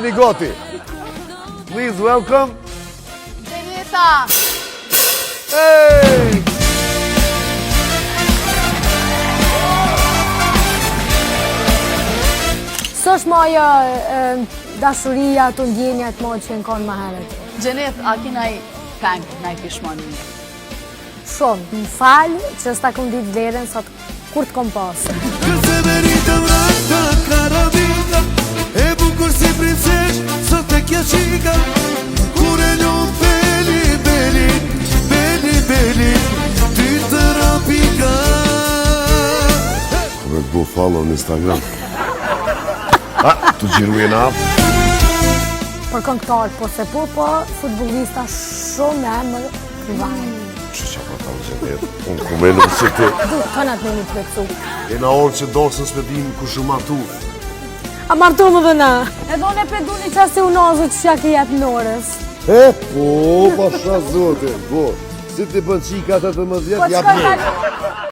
jeni goti. Please welcome. Denisa. Hey! S'është më ajo dashuria të ndjenjat më që në konë më herët. Gjenet, a ki naj peng, naj pishmoni? Shumë, më falë që s'ta kom ditë vlerën sot kur të kom pasë. Këse merita vrata, karabina, e bukur si princesh, sot e kja qika, kure njën beli, beli, beli, beli, ty të rapika. Kërë të bu follow në Instagram. Të gjiru e nafë. Për këngëtar, po se po, futbolista shumë e më privanë. Që që pa ta në gjenet? Unë ku me nuk si të... Du, kënat me një plëcu. E na orë që dorësën s'pedin ku shumë martu. A martu më dhe na? E do ne pedu një qasë e unazë që ja ke jetë në orës. Po, pasha zote, po. Si ti bën qika 18, Po jap qka një. ka...